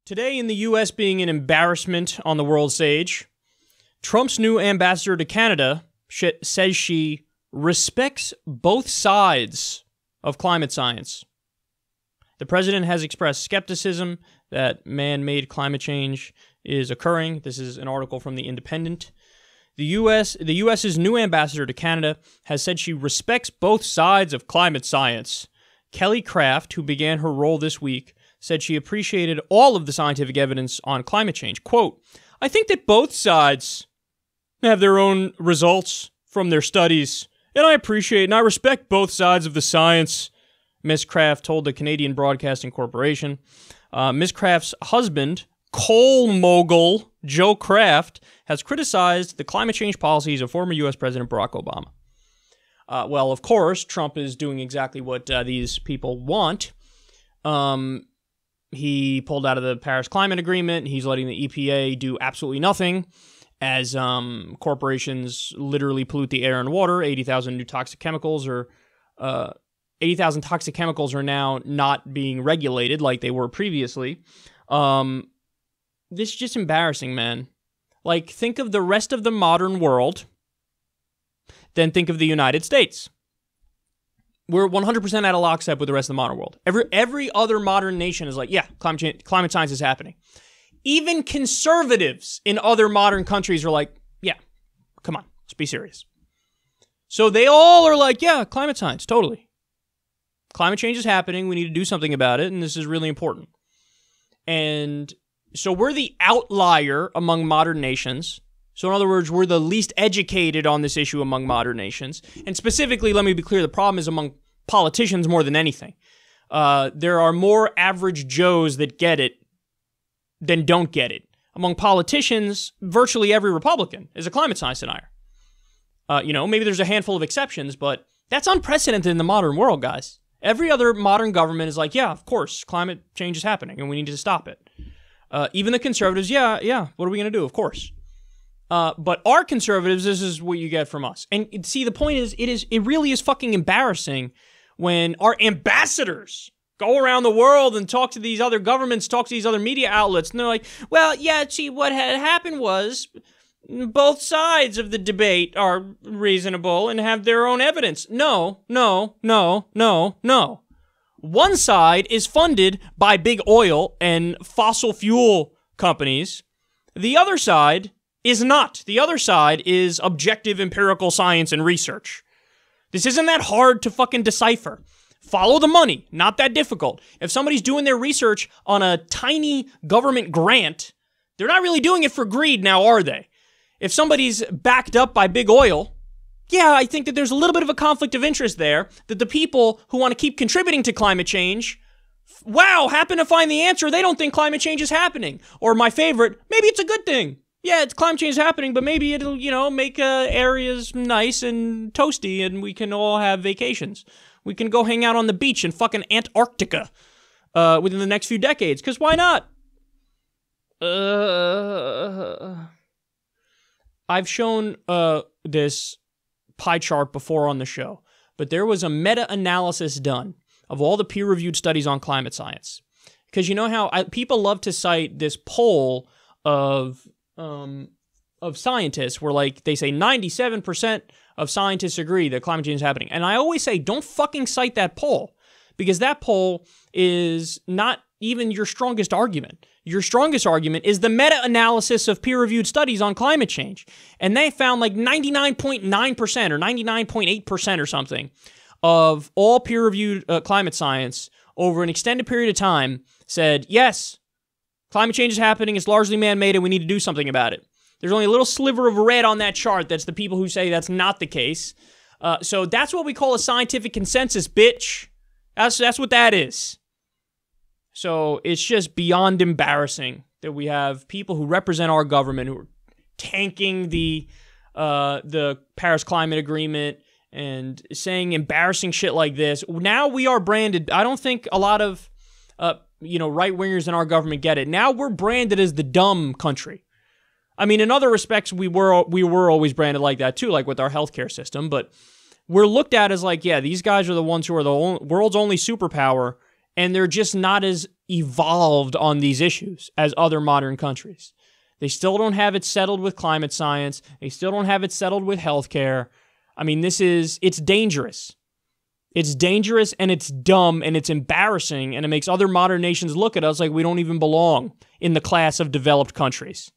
Today, in the U.S. being an embarrassment on the world stage, Trump's new ambassador to Canada says she respects both sides of climate science. The president has expressed skepticism that man-made climate change is occurring. This is an article from The Independent. The U.S.'s new ambassador to Canada has said she respects both sides of climate science. Kelly Craft, who began her role this week, said she appreciated all of the scientific evidence on climate change. Quote, "I think that both sides have their own results from their studies, and I appreciate and I respect both sides of the science," Ms. Craft told the Canadian Broadcasting Corporation. Ms. Craft's husband, coal mogul Joe Craft, has criticized the climate change policies of former U.S. President Barack Obama. Well, of course, Trump is doing exactly what these people want. He pulled out of the Paris Climate Agreement. He's letting the EPA do absolutely nothing as corporations literally pollute the air and water. 80,000 toxic chemicals are now not being regulated like they were previously. This is just embarrassing, man. Like, think of the rest of the modern world, then think of the United States. We're 100% out of lockstep with the rest of the modern world. Every other modern nation is like, yeah, climate science is happening. Even conservatives in other modern countries are like, yeah, come on, let's be serious. So they all are like, yeah, climate science, totally. Climate change is happening. We need to do something about it, and this is really important. And so we're the outlier among modern nations. So in other words, we're the least educated on this issue among modern nations. And specifically, let me be clear, the problem is among politicians more than anything. There are more average Joes that get it than don't get it. Among politicians, virtually every Republican is a climate science denier. Maybe there's a handful of exceptions, but that's unprecedented in the modern world, guys. Every other modern government is like, yeah, of course, climate change is happening and we need to stop it. Even the conservatives, yeah, what are we going to do? Of course. But our conservatives, this is what you get from us. And see, the point is, it really is fucking embarrassing when our ambassadors go around the world and talk to these other governments, talk to these other media outlets, and they're like, well, yeah, see, what had happened was both sides of the debate are reasonable and have their own evidence. No. One side is funded by big oil and fossil fuel companies. The other side is not. The other side is objective empirical science and research. This isn't that hard to fucking decipher. Follow the money. Not that difficult. If somebody's doing their research on a tiny government grant, they're not really doing it for greed now, are they? If somebody's backed up by big oil, yeah, I think that there's a little bit of a conflict of interest there, that the people who want to keep contributing to climate change, happen to find the answer. They don't think climate change is happening. Or my favorite, maybe it's a good thing. Yeah, it's climate change is happening, but maybe it'll, make areas nice and toasty and we can all have vacations. We can go hang out on the beach in fucking Antarctica within the next few decades, because why not? I've shown this pie chart before on the show, but there was a meta-analysis done of all the peer-reviewed studies on climate science. Because you know how people love to cite this poll of scientists where, like, they say 97% of scientists agree that climate change is happening. And I always say, don't fucking cite that poll, because that poll is not even your strongest argument. Your strongest argument is the meta-analysis of peer-reviewed studies on climate change. And they found like 99.9% or 99.8% or something of all peer-reviewed climate science over an extended period of time said, yes, climate change is happening, it's largely man-made, and we need to do something about it. There's only a little sliver of red on that chart that's the people who say that's not the case. So that's what we call a scientific consensus, bitch. That's what that is. So it's just beyond embarrassing that we have people who represent our government who are tanking the Paris Climate Agreement and saying embarrassing shit like this. Now we are branded. I don't think a lot of right-wingers in our government get it. Now we're branded as the dumb country. I mean, in other respects, we were always branded like that too, like with our healthcare system. But we're looked at as like, yeah, these guys are the ones who are the world's only superpower, and they're just not as evolved on these issues as other modern countries. They still don't have it settled with climate science. They still don't have it settled with healthcare. I mean, it's dangerous. It's dangerous and it's dumb and it's embarrassing, and it makes other modern nations look at us like we don't even belong in the class of developed countries.